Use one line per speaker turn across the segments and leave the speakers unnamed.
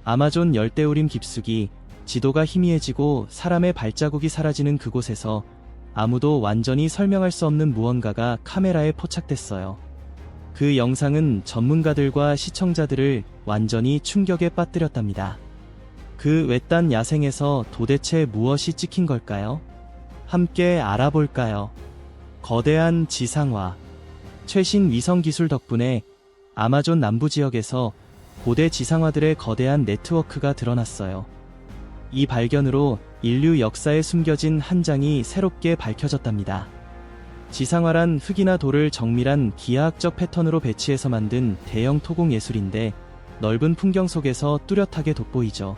아마존 열대우림 깊숙이 지도가 희미해지고 사람의 발자국이 사라지는 그곳에서 아무도 완전히 설명할 수 없는 무언가가 카메라에 포착됐어요. 그 영상은 전문가들과 시청자들을 완전히 충격에 빠뜨렸답니다. 그 외딴 야생에서 도대체 무엇이 찍힌 걸까요? 함께 알아볼까요? 거대한 지상화. 최신 위성 기술 덕분에 아마존 남부 지역에서 고대 지상화들의 거대한 네트워크가 드러났어요. 이 발견으로 인류 역사에 숨겨진 한 장이 새롭게 밝혀졌답니다. 지상화란 흙이나 돌을 정밀한 기하학적 패턴으로 배치해서 만든 대형 토공 예술인데 넓은 풍경 속에서 뚜렷하게 돋보이죠.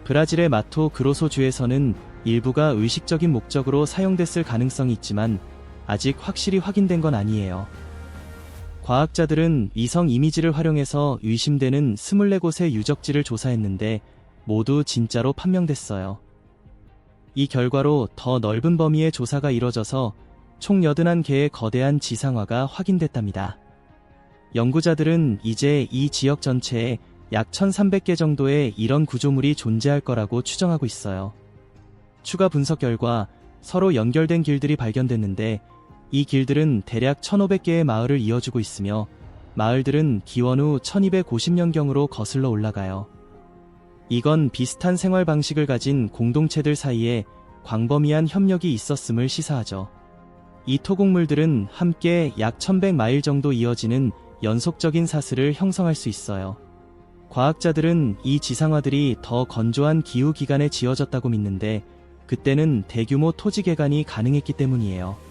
브라질의 마토 그로소 주에서는 일부가 의식적인 목적으로 사용됐을 가능성이 있지만 아직 확실히 확인된 건 아니에요. 과학자들은 위성 이미지를 활용해서 의심되는 24곳의 유적지를 조사했는데 모두 진짜로 판명됐어요. 이 결과로 더 넓은 범위의 조사가 이뤄져서 총 81개의 거대한 지상화가 확인됐답니다. 연구자들은 이제 이 지역 전체에 약 1300개 정도의 이런 구조물이 존재할 거라고 추정하고 있어요. 추가 분석 결과 서로 연결된 길들이 발견됐는데 이 길들은 대략 1500개의 마을을 이어주고 있으며 마을들은 기원 후 1250년경으로 거슬러 올라가요. 이건 비슷한 생활 방식을 가진 공동체들 사이에 광범위한 협력이 있었음을 시사하죠. 이 토공물들은 함께 약 1100마일 정도 이어지는 연속적인 사슬을 형성할 수 있어요. 과학자들은 이 지상화들이 더 건조한 기후 기간에 지어졌다고 믿는데 그때는 대규모 토지 개간이 가능했기 때문이에요.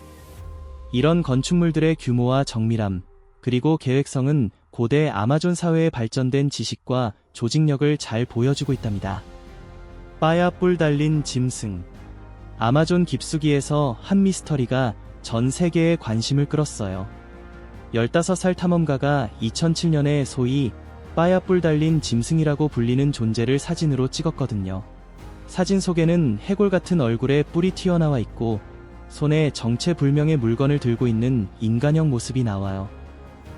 이런 건축물들의 규모와 정밀함, 그리고 계획성은 고대 아마존 사회에 발전된 지식과 조직력을 잘 보여주고 있답니다. 빠야 뿔 달린 짐승. 아마존 깊숙이에서 한 미스터리가 전 세계의 관심을 끌었어요. 15살 탐험가가 2007년에 소위 빠야 뿔 달린 짐승이라고 불리는 존재를 사진으로 찍었거든요. 사진 속에는 해골 같은 얼굴에 뿔이 튀어나와 있고 손에 정체불명의 물건을 들고 있는 인간형 모습이 나와요.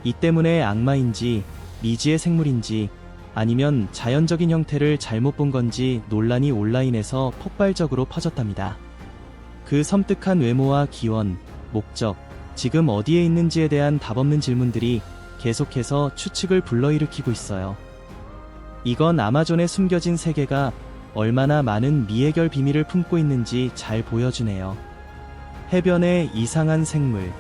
이 때문에 악마인지 미지의 생물인지 아니면 자연적인 형태를 잘못 본 건지 논란이 온라인에서 폭발적으로 퍼졌답니다. 그 섬뜩한 외모와 기원, 목적, 지금 어디에 있는지에 대한 답없는 질문들이 계속해서 추측을 불러일으키고 있어요. 이건 아마존에 숨겨진 세계가 얼마나 많은 미해결 비밀을 품고 있는지 잘 보여주네요. 해변의 이상한 생물.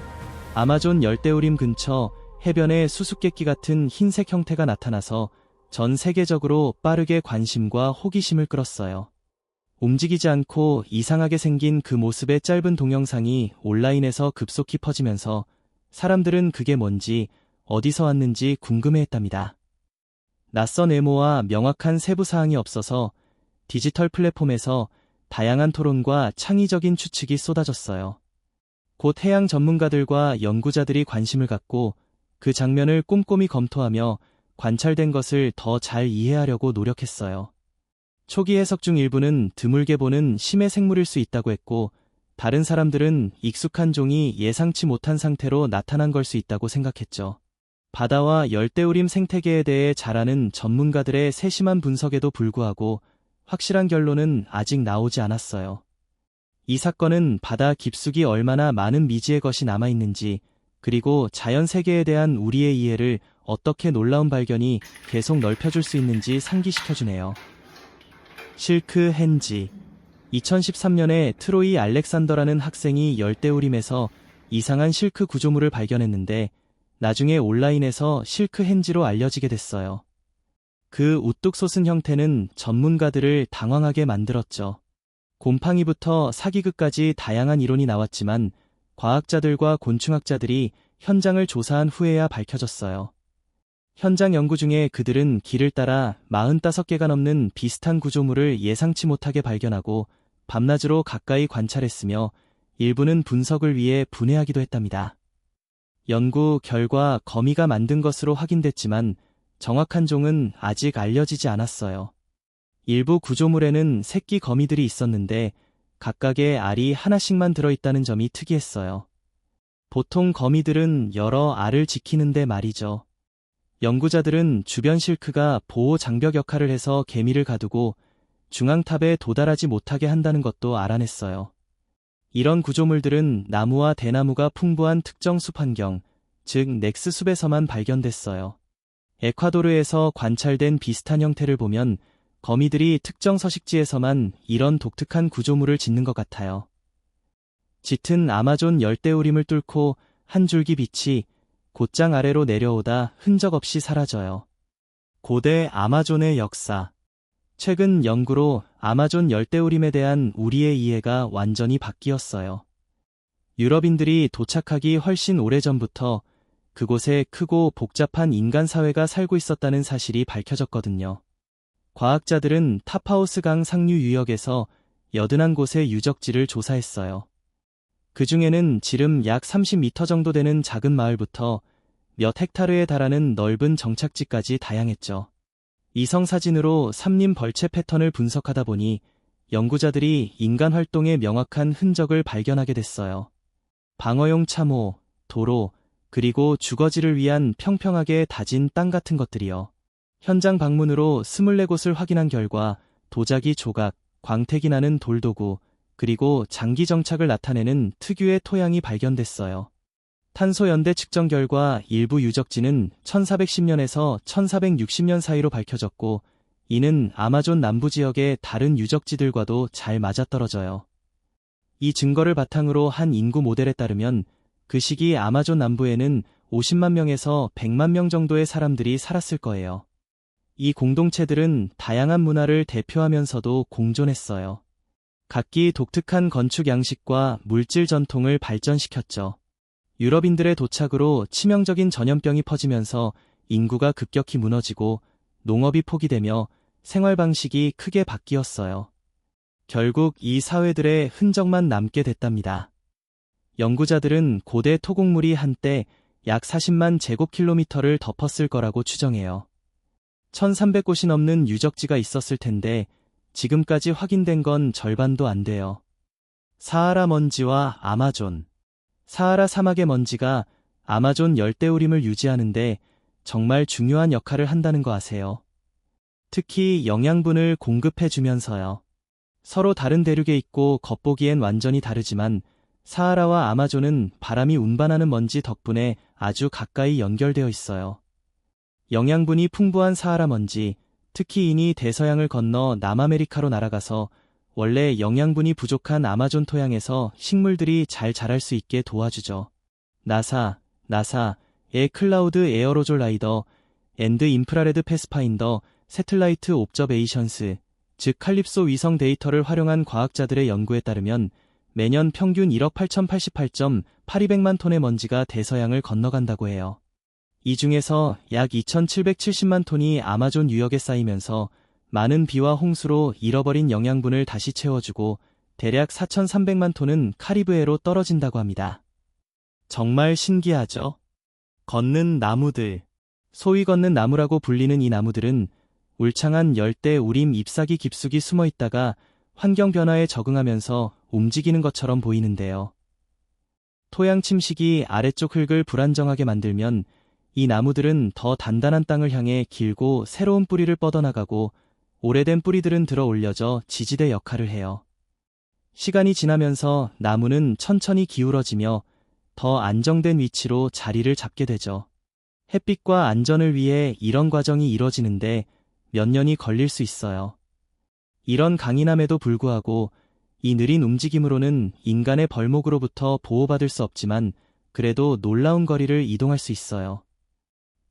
아마존 열대우림 근처 해변에 수수께끼 같은 흰색 형태가 나타나서 전 세계적으로 빠르게 관심과 호기심을 끌었어요. 움직이지 않고 이상하게 생긴 그 모습의 짧은 동영상이 온라인에서 급속히 퍼지면서 사람들은 그게 뭔지 어디서 왔는지 궁금해했답니다. 낯선 외모와 명확한 세부 사항이 없어서 디지털 플랫폼에서 다양한 토론과 창의적인 추측이 쏟아졌어요. 곧 해양 전문가들과 연구자들이 관심을 갖고 그 장면을 꼼꼼히 검토하며 관찰된 것을 더 잘 이해하려고 노력했어요. 초기 해석 중 일부는 드물게 보는 심해 생물일 수 있다고 했고 다른 사람들은 익숙한 종이 예상치 못한 상태로 나타난 걸 수 있다고 생각했죠. 바다와 열대우림 생태계에 대해 잘 아는 전문가들의 세심한 분석에도 불구하고 확실한 결론은 아직 나오지 않았어요. 이 사건은 바다 깊숙이 얼마나 많은 미지의 것이 남아있는지 그리고 자연 세계에 대한 우리의 이해를 어떻게 놀라운 발견이 계속 넓혀줄 수 있는지 상기시켜주네요. 실크 헨지. 2013년에 트로이 알렉산더라는 학생이 열대우림에서 이상한 실크 구조물을 발견했는데 나중에 온라인에서 실크 헨지로 알려지게 됐어요. 그 우뚝 솟은 형태는 전문가들을 당황하게 만들었죠. 곰팡이부터 사기극까지 다양한 이론이 나왔지만 과학자들과 곤충학자들이 현장을 조사한 후에야 밝혀졌어요. 현장 연구 중에 그들은 길을 따라 45개가 넘는 비슷한 구조물을 예상치 못하게 발견하고 밤낮으로 가까이 관찰했으며 일부는 분석을 위해 분해하기도 했답니다. 연구 결과 거미가 만든 것으로 확인됐지만 정확한 종은 아직 알려지지 않았어요. 일부 구조물에는 새끼 거미들이 있었는데 각각의 알이 하나씩만 들어있다는 점이 특이했어요. 보통 거미들은 여러 알을 지키는데 말이죠. 연구자들은 주변 실크가 보호 장벽 역할을 해서 개미를 가두고 중앙탑에 도달하지 못하게 한다는 것도 알아냈어요. 이런 구조물들은 나무와 대나무가 풍부한 특정 숲 환경, 즉 넥스 숲에서만 발견됐어요. 에콰도르에서 관찰된 비슷한 형태를 보면 거미들이 특정 서식지에서만 이런 독특한 구조물을 짓는 것 같아요. 짙은 아마존 열대우림을 뚫고 한 줄기 빛이 곧장 아래로 내려오다 흔적 없이 사라져요. 고대 아마존의 역사. 최근 연구로 아마존 열대우림에 대한 우리의 이해가 완전히 바뀌었어요. 유럽인들이 도착하기 훨씬 오래전부터 그곳에 크고 복잡한 인간 사회가 살고 있었다는 사실이 밝혀졌거든요. 과학자들은 타파오스 강 상류 유역에서 81곳의 유적지를 조사했어요. 그 중에는 지름 약 30m 정도 되는 작은 마을부터 몇 헥타르에 달하는 넓은 정착지까지 다양했죠. 이성사진으로 삼림 벌채 패턴을 분석하다 보니 연구자들이 인간 활동의 명확한 흔적을 발견하게 됐어요. 방어용 참호, 도로, 그리고 주거지를 위한 평평하게 다진 땅 같은 것들이요. 현장 방문으로 24곳을 확인한 결과 도자기 조각, 광택이 나는 돌도구, 그리고 장기 정착을 나타내는 특유의 토양이 발견됐어요. 탄소 연대 측정 결과 일부 유적지는 1410년에서 1460년 사이로 밝혀졌고, 이는 아마존 남부 지역의 다른 유적지들과도 잘 맞아떨어져요. 이 증거를 바탕으로 한 인구 모델에 따르면 그 시기 아마존 남부에는 50만 명에서 100만 명 정도의 사람들이 살았을 거예요. 이 공동체들은 다양한 문화를 대표하면서도 공존했어요. 각기 독특한 건축 양식과 물질 전통을 발전시켰죠. 유럽인들의 도착으로 치명적인 전염병이 퍼지면서 인구가 급격히 무너지고 농업이 포기되며 생활 방식이 크게 바뀌었어요. 결국 이 사회들의 흔적만 남게 됐답니다. 연구자들은 고대 토곡물이 한때 약 40만 제곱킬로미터를 덮었을 거라고 추정해요. 1300곳이 넘는 유적지가 있었을 텐데 지금까지 확인된 건 절반도 안 돼요. 사하라 먼지와 아마존. 사하라 사막의 먼지가 아마존 열대우림을 유지하는데 정말 중요한 역할을 한다는 거 아세요? 특히 영양분을 공급해주면서요. 서로 다른 대륙에 있고 겉보기엔 완전히 다르지만 사하라와 아마존은 바람이 운반하는 먼지 덕분에 아주 가까이 연결되어 있어요. 영양분이 풍부한 사하라 먼지, 특히 이니 대서양을 건너 남아메리카로 날아가서 원래 영양분이 부족한 아마존 토양에서 식물들이 잘 자랄 수 있게 도와주죠. 나사의 클라우드 에어로졸 라이더 앤드 인프라레드 패스파인더 새틀라이트 옵저베이션스, 즉 칼립소 위성 데이터를 활용한 과학자들의 연구에 따르면 매년 평균 1억 8088.8200만 톤의 먼지가 대서양을 건너간다고 해요. 이 중에서 약 2770만 톤이 아마존 유역에 쌓이면서 많은 비와 홍수로 잃어버린 영양분을 다시 채워주고 대략 4300만 톤은 카리브해로 떨어진다고 합니다. 정말 신기하죠? 걷는 나무들. 소위 걷는 나무라고 불리는 이 나무들은 울창한 열대 우림 잎사귀 깊숙이 숨어 있다가 환경 변화에 적응하면서 움직이는 것처럼 보이는데요. 토양 침식이 아래쪽 흙을 불안정하게 만들면 이 나무들은 더 단단한 땅을 향해 길고 새로운 뿌리를 뻗어나가고 오래된 뿌리들은 들어 올려져 지지대 역할을 해요. 시간이 지나면서 나무는 천천히 기울어지며 더 안정된 위치로 자리를 잡게 되죠. 햇빛과 안전을 위해 이런 과정이 이뤄지는데 몇 년이 걸릴 수 있어요. 이런 강인함에도 불구하고 이 느린 움직임으로는 인간의 벌목으로부터 보호받을 수 없지만 그래도 놀라운 거리를 이동할 수 있어요.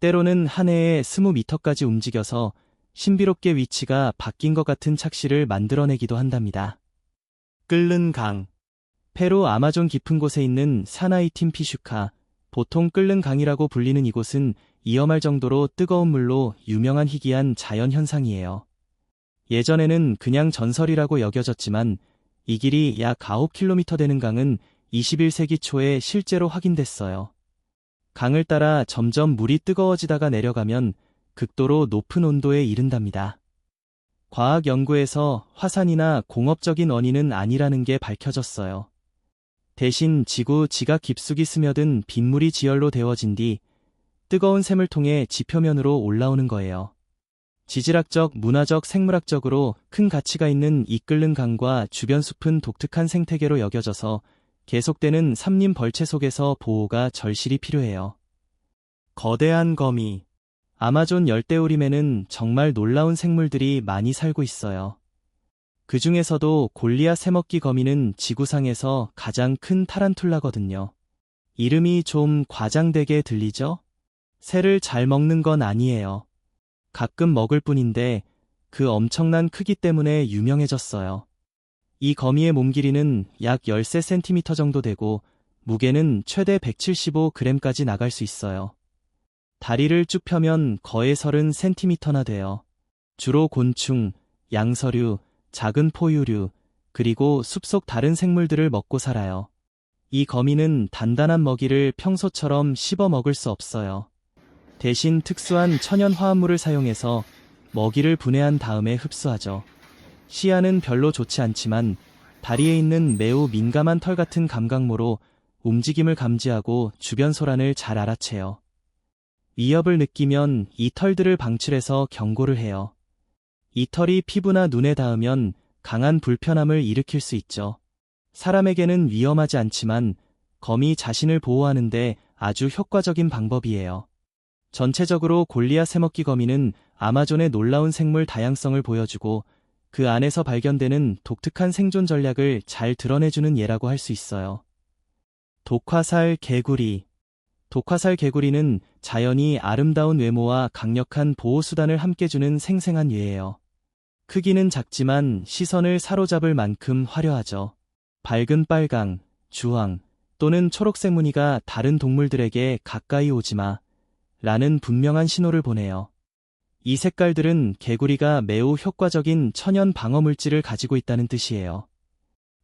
때로는 한 해에 20m까지 움직여서 신비롭게 위치가 바뀐 것 같은 착시를 만들어내기도 한답니다. 끓는 강. 페루 아마존 깊은 곳에 있는 사나이틴 피슈카, 보통 끓는 강이라고 불리는 이곳은 위험할 정도로 뜨거운 물로 유명한 희귀한 자연현상이에요. 예전에는 그냥 전설이라고 여겨졌지만 이 길이 약 9km 되는 강은 21세기 초에 실제로 확인됐어요. 강을 따라 점점 물이 뜨거워지다가 내려가면 극도로 높은 온도에 이른답니다. 과학 연구에서 화산이나 공업적인 원인은 아니라는 게 밝혀졌어요. 대신 지구 지각 깊숙이 스며든 빗물이 지열로 데워진 뒤 뜨거운 샘을 통해 지표면으로 올라오는 거예요. 지질학적, 문화적, 생물학적으로 큰 가치가 있는 이 끓는 강과 주변 숲은 독특한 생태계로 여겨져서 계속되는 삼림 벌채 속에서 보호가 절실히 필요해요. 거대한 거미. 아마존 열대우림에는 정말 놀라운 생물들이 많이 살고 있어요. 그 중에서도 골리앗 새먹기 거미는 지구상에서 가장 큰 타란툴라거든요. 이름이 좀 과장되게 들리죠? 새를 잘 먹는 건 아니에요. 가끔 먹을 뿐인데 그 엄청난 크기 때문에 유명해졌어요. 이 거미의 몸 길이는 약 13cm 정도 되고 무게는 최대 175g까지 나갈 수 있어요. 다리를 쭉 펴면 거의 30cm나 돼요. 주로 곤충, 양서류, 작은 포유류, 그리고 숲속 다른 생물들을 먹고 살아요. 이 거미는 단단한 먹이를 평소처럼 씹어 먹을 수 없어요. 대신 특수한 천연 화합물을 사용해서 먹이를 분해한 다음에 흡수하죠. 시야는 별로 좋지 않지만 다리에 있는 매우 민감한 털 같은 감각모로 움직임을 감지하고 주변 소란을 잘 알아채요. 위협을 느끼면 이 털들을 방출해서 경고를 해요. 이 털이 피부나 눈에 닿으면 강한 불편함을 일으킬 수 있죠. 사람에게는 위험하지 않지만 거미 자신을 보호하는데 아주 효과적인 방법이에요. 전체적으로 골리앗 새먹기 거미는 아마존의 놀라운 생물 다양성을 보여주고 그 안에서 발견되는 독특한 생존 전략을 잘 드러내주는 예라고 할 수 있어요. 독화살 개구리. 독화살 개구리는 자연이 아름다운 외모와 강력한 보호수단을 함께 주는 생생한 예예요. 크기는 작지만 시선을 사로잡을 만큼 화려하죠. 밝은 빨강, 주황 또는 초록색 무늬가 다른 동물들에게 가까이 오지마 라는 분명한 신호를 보내요. 이 색깔들은 개구리가 매우 효과적인 천연 방어 물질을 가지고 있다는 뜻이에요.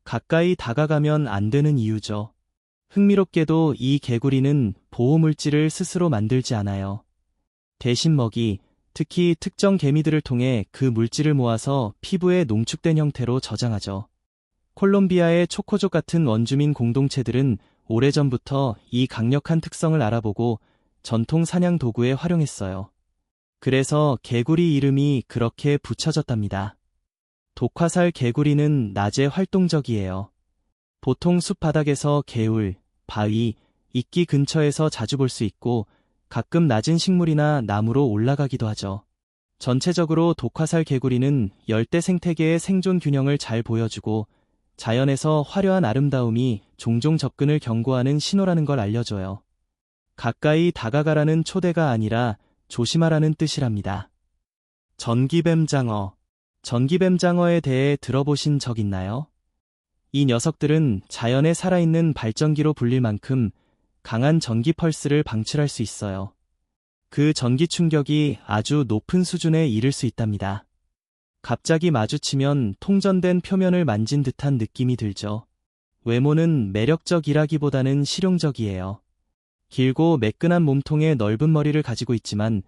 가까이 다가가면 안 되는 이유죠. 흥미롭게도 이 개구리는 보호 물질을 스스로 만들지 않아요. 대신 먹이, 특히 특정 개미들을 통해 그 물질을 모아서 피부에 농축된 형태로 저장하죠. 콜롬비아의 초코족 같은 원주민 공동체들은 오래전부터 이 강력한 특성을 알아보고 전통 사냥 도구에 활용했어요. 그래서 개구리 이름이 그렇게 붙여졌답니다. 독화살 개구리는 낮에 활동적이에요. 보통 숲 바닥에서 개울, 바위, 이끼 근처에서 자주 볼 수 있고 가끔 낮은 식물이나 나무로 올라가기도 하죠. 전체적으로 독화살 개구리는 열대 생태계의 생존 균형을 잘 보여주고 자연에서 화려한 아름다움이 종종 접근을 경고하는 신호라는 걸 알려줘요. 가까이 다가가라는 초대가 아니라 조심하라는 뜻이랍니다. 전기뱀장어. 전기뱀장어에 대해 들어보신 적 있나요? 이 녀석들은 자연에 살아있는 발전기로 불릴 만큼 강한 전기 펄스를 방출할 수 있어요. 그 전기 충격이 아주 높은 수준에 이를 수 있답니다. 갑자기 마주치면 통전된 표면을 만진 듯한 느낌이 들죠. 외모는 매력적이라기보다는 실용적이에요. 길고 매끈한 몸통에 넓은 머리를 가지고 있지만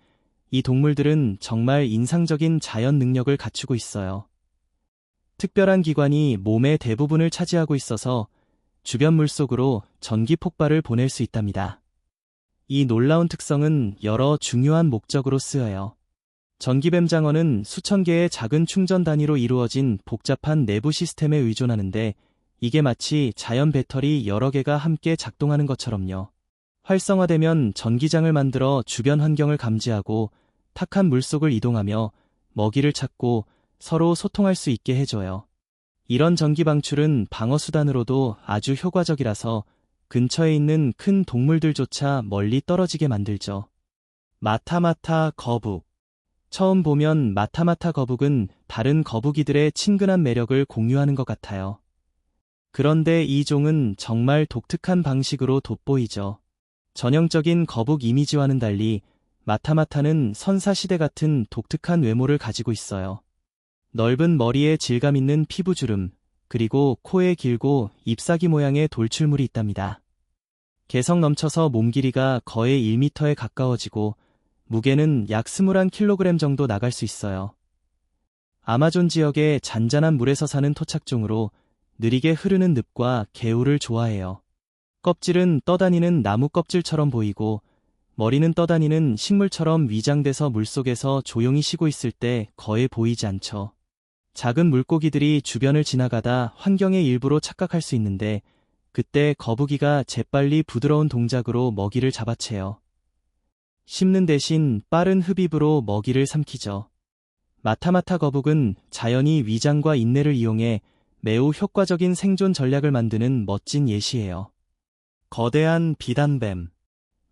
이 동물들은 정말 인상적인 자연 능력을 갖추고 있어요. 특별한 기관이 몸의 대부분을 차지하고 있어서 주변 물속으로 전기 폭발을 보낼 수 있답니다. 이 놀라운 특성은 여러 중요한 목적으로 쓰여요. 전기뱀장어는 수천 개의 작은 충전 단위로 이루어진 복잡한 내부 시스템에 의존하는데 이게 마치 자연 배터리 여러 개가 함께 작동하는 것처럼요. 활성화되면 전기장을 만들어 주변 환경을 감지하고 탁한 물속을 이동하며 먹이를 찾고 서로 소통할 수 있게 해줘요. 이런 전기 방출은 방어 수단으로도 아주 효과적이라서 근처에 있는 큰 동물들조차 멀리 떨어지게 만들죠. 마타마타 거북. 처음 보면 마타마타 거북은 다른 거북이들의 친근한 매력을 공유하는 것 같아요. 그런데 이 종은 정말 독특한 방식으로 돋보이죠. 전형적인 거북 이미지와는 달리 마타마타는 선사시대 같은 독특한 외모를 가지고 있어요. 넓은 머리에 질감 있는 피부주름, 그리고 코에 길고 잎사귀 모양의 돌출물이 있답니다. 개성 넘쳐서 몸 길이가 거의 1m에 가까워지고 무게는 약 21kg 정도 나갈 수 있어요. 아마존 지역의 잔잔한 물에서 사는 토착종으로 느리게 흐르는 늪과 개울을 좋아해요. 껍질은 떠다니는 나무 껍질처럼 보이고 머리는 떠다니는 식물처럼 위장돼서 물속에서 조용히 쉬고 있을 때 거의 보이지 않죠. 작은 물고기들이 주변을 지나가다 환경의 일부로 착각할 수 있는데 그때 거북이가 재빨리 부드러운 동작으로 먹이를 잡아채요. 씹는 대신 빠른 흡입으로 먹이를 삼키죠. 마타마타 거북은 자연이 위장과 인내를 이용해 매우 효과적인 생존 전략을 만드는 멋진 예시예요. 거대한 비단뱀.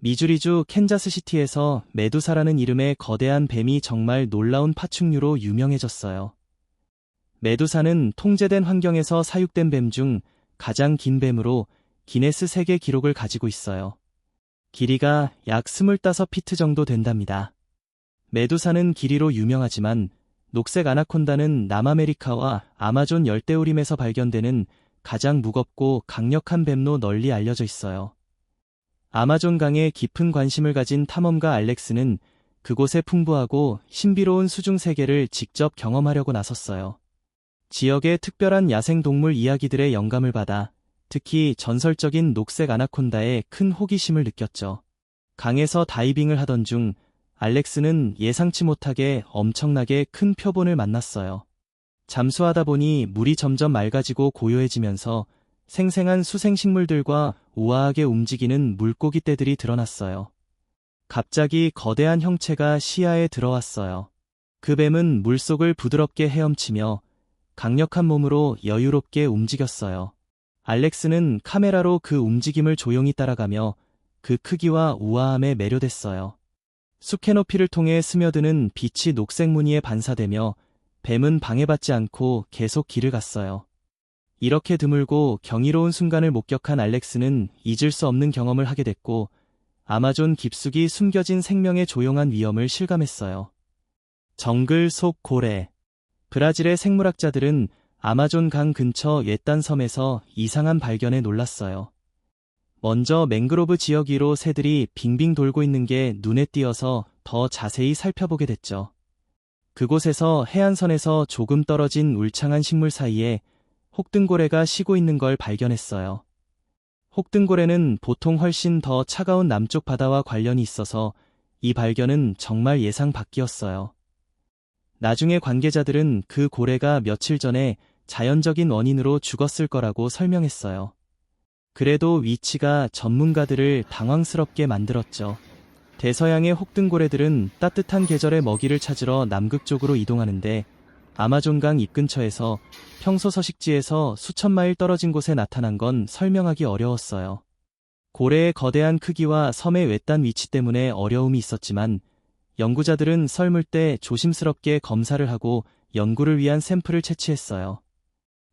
미주리주 캔자스시티에서 메두사라는 이름의 거대한 뱀이 정말 놀라운 파충류로 유명해졌어요. 메두사는 통제된 환경에서 사육된 뱀 중 가장 긴 뱀으로 기네스 세계 기록을 가지고 있어요. 길이가 약 25피트 정도 된답니다. 메두사는 길이로 유명하지만 녹색 아나콘다는 남아메리카와 아마존 열대우림에서 발견되는 가장 무겁고 강력한 뱀로 널리 알려져 있어요. 아마존 강에 깊은 관심을 가진 탐험가 알렉스는 그곳의 풍부하고 신비로운 수중 세계를 직접 경험하려고 나섰어요. 지역의 특별한 야생동물 이야기들의 영감을 받아 특히 전설적인 녹색 아나콘다에 큰 호기심을 느꼈죠. 강에서 다이빙을 하던 중 알렉스는 예상치 못하게 엄청나게 큰 표본을 만났어요. 잠수하다 보니 물이 점점 맑아지고 고요해지면서 생생한 수생식물들과 우아하게 움직이는 물고기 떼들이 드러났어요. 갑자기 거대한 형체가 시야에 들어왔어요. 그 뱀은 물속을 부드럽게 헤엄치며 강력한 몸으로 여유롭게 움직였어요. 알렉스는 카메라로 그 움직임을 조용히 따라가며 그 크기와 우아함에 매료됐어요. 숲 캐노피를 통해 스며드는 빛이 녹색 무늬에 반사되며 뱀은 방해받지 않고 계속 길을 갔어요. 이렇게 드물고 경이로운 순간을 목격한 알렉스는 잊을 수 없는 경험을 하게 됐고 아마존 깊숙이 숨겨진 생명의 조용한 위험을 실감했어요. 정글 속 고래. 브라질의 생물학자들은 아마존 강 근처 외딴 섬에서 이상한 발견에 놀랐어요. 먼저 맹그로브 지역 위로 새들이 빙빙 돌고 있는 게 눈에 띄어서 더 자세히 살펴보게 됐죠. 그곳에서 해안선에서 조금 떨어진 울창한 식물 사이에 혹등고래가 쉬고 있는 걸 발견했어요. 혹등고래는 보통 훨씬 더 차가운 남쪽 바다와 관련이 있어서 이 발견은 정말 예상 밖이었어요. 나중에 관계자들은 그 고래가 며칠 전에 자연적인 원인으로 죽었을 거라고 설명했어요. 그래도 위치가 전문가들을 당황스럽게 만들었죠. 대서양의 혹등고래들은 따뜻한 계절의 먹이를 찾으러 남극 쪽으로 이동하는데 아마존강 입 근처에서 평소 서식지에서 수천 마일 떨어진 곳에 나타난 건 설명하기 어려웠어요. 고래의 거대한 크기와 섬의 외딴 위치 때문에 어려움이 있었지만 연구자들은 썰물 때 조심스럽게 검사를 하고 연구를 위한 샘플을 채취했어요.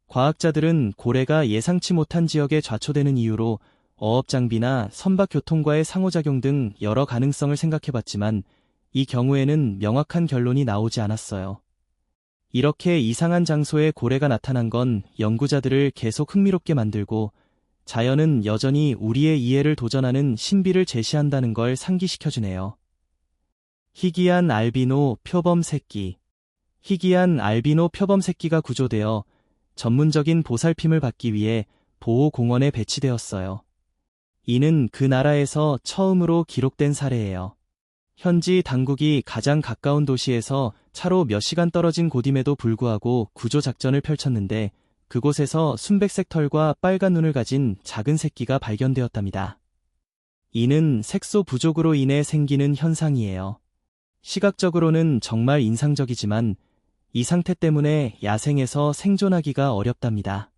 과학자들은 고래가 예상치 못한 지역에 좌초되는 이유로 어업장비나 선박 교통과의 상호작용 등 여러 가능성을 생각해봤지만 이 경우에는 명확한 결론이 나오지 않았어요. 이렇게 이상한 장소에 고래가 나타난 건 연구자들을 계속 흥미롭게 만들고 자연은 여전히 우리의 이해를 도전하는 신비를 제시한다는 걸 상기시켜주네요. 희귀한 알비노 표범 새끼. 희귀한 알비노 표범 새끼가 구조되어 전문적인 보살핌을 받기 위해 보호공원에 배치되었어요. 이는 그 나라에서 처음으로 기록된 사례예요. 현지 당국이 가장 가까운 도시에서 차로 몇 시간 떨어진 곳임에도 불구하고 구조작전을 펼쳤는데 그곳에서 순백색 털과 빨간 눈을 가진 작은 새끼가 발견되었답니다. 이는 색소 부족으로 인해 생기는 현상이에요. 시각적으로는 정말 인상적이지만 이 상태 때문에 야생에서 생존하기가 어렵답니다.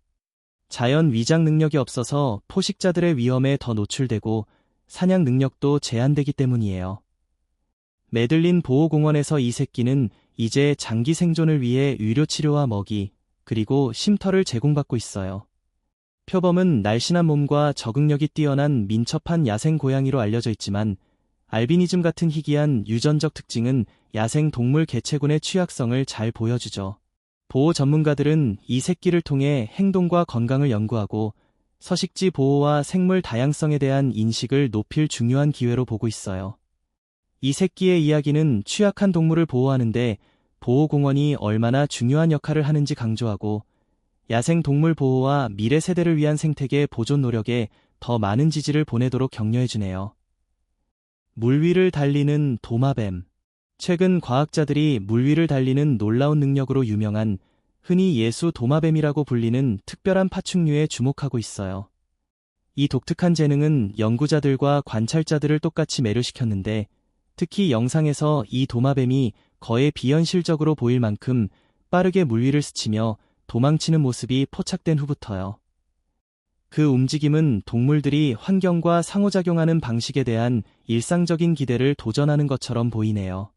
자연 위장 능력이 없어서 포식자들의 위험에 더 노출되고 사냥 능력도 제한되기 때문이에요. 메들린 보호공원에서 이 새끼는 이제 장기 생존을 위해 의료치료와 먹이, 그리고 쉼터를 제공받고 있어요. 표범은 날씬한 몸과 적응력이 뛰어난 민첩한 야생 고양이로 알려져 있지만 알비니즘 같은 희귀한 유전적 특징은 야생 동물 개체군의 취약성을 잘 보여주죠. 보호 전문가들은 이 새끼를 통해 행동과 건강을 연구하고 서식지 보호와 생물 다양성에 대한 인식을 높일 중요한 기회로 보고 있어요. 이 새끼의 이야기는 취약한 동물을 보호하는데 보호공원이 얼마나 중요한 역할을 하는지 강조하고 야생 동물 보호와 미래 세대를 위한 생태계 보존 노력에 더 많은 지지를 보내도록 격려해주네요. 물 위를 달리는 도마뱀. 최근 과학자들이 물 위를 달리는 놀라운 능력으로 유명한 흔히 예수 도마뱀이라고 불리는 특별한 파충류에 주목하고 있어요. 이 독특한 재능은 연구자들과 관찰자들을 똑같이 매료시켰는데, 특히 영상에서 이 도마뱀이 거의 비현실적으로 보일 만큼 빠르게 물 위를 스치며 도망치는 모습이 포착된 후부터요. 그 움직임은 동물들이 환경과 상호작용하는 방식에 대한 일상적인 기대를 도전하는 것처럼 보이네요.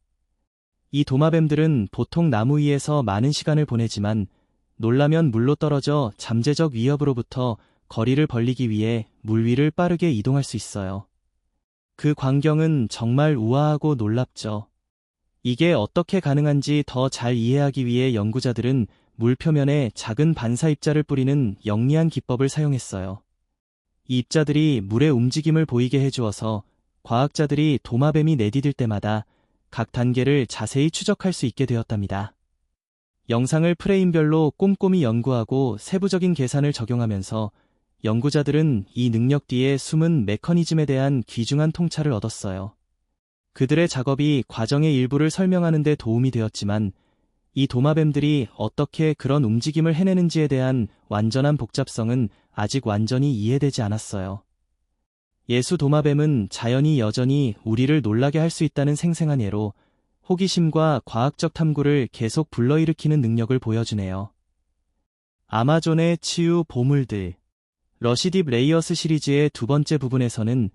이 도마뱀들은 보통 나무 위에서 많은 시간을 보내지만 놀라면 물로 떨어져 잠재적 위협으로부터 거리를 벌리기 위해 물 위를 빠르게 이동할 수 있어요. 그 광경은 정말 우아하고 놀랍죠. 이게 어떻게 가능한지 더 잘 이해하기 위해 연구자들은 물 표면에 작은 반사 입자를 뿌리는 영리한 기법을 사용했어요. 이 입자들이 물의 움직임을 보이게 해주어서 과학자들이 도마뱀이 내디딜 때마다 각 단계를 자세히 추적할 수 있게 되었답니다. 영상을 프레임별로 꼼꼼히 연구하고 세부적인 계산을 적용하면서 연구자들은 이 능력 뒤에 숨은 메커니즘에 대한 귀중한 통찰을 얻었어요. 그들의 작업이 과정의 일부를 설명하는 데 도움이 되었지만 이 도마뱀들이 어떻게 그런 움직임을 해내는지에 대한 완전한 복잡성은 아직 완전히 이해되지 않았어요. 예수 도마뱀은 자연이 여전히 우리를 놀라게 할 수 있다는 생생한 예로 호기심과 과학적 탐구를 계속 불러일으키는 능력을 보여주네요. 아마존의 치유 보물들. 러시딥 레이어스 시리즈의 두 번째 부분에서는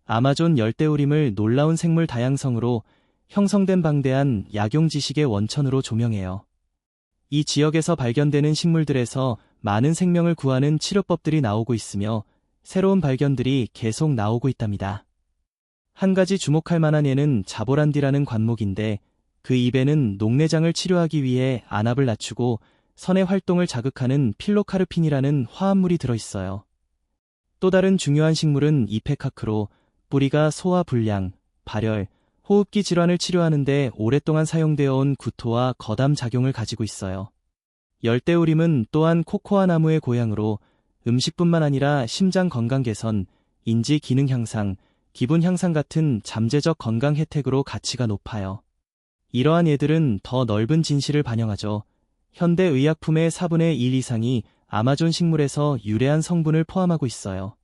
아마존 열대우림을 놀라운 생물 다양성으로 형성된 방대한 약용 지식의 원천으로 조명해요. 이 지역에서 발견되는 식물들에서 많은 생명을 구하는 치료법들이 나오고 있으며 새로운 발견들이 계속 나오고 있답니다. 한 가지 주목할 만한 예는 자보란디라는 관목인데, 그 잎에는 녹내장을 치료하기 위해 안압을 낮추고 선의 활동을 자극하는 필로카르핀이라는 화합물이 들어있어요. 또 다른 중요한 식물은 이페카크로, 뿌리가 소화 불량, 발열, 호흡기 질환을 치료하는 데 오랫동안 사용되어 온 구토와 거담 작용을 가지고 있어요. 열대우림은 또한 코코아 나무의 고향으로 음식뿐만 아니라 심장 건강 개선, 인지 기능 향상, 기분 향상 같은 잠재적 건강 혜택으로 가치가 높아요. 이러한 예들은 더 넓은 진실을 반영하죠. 현대 의약품의 4분의 1 이상이 아마존 식물에서 유래한 성분을 포함하고 있어요.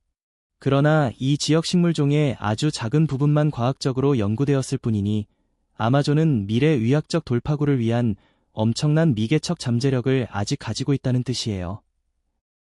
그러나 이 지역 식물종의 아주 작은 부분만 과학적으로 연구되었을 뿐이니 아마존은 미래 의학적 돌파구를 위한 엄청난 미개척 잠재력을 아직 가지고 있다는 뜻이에요.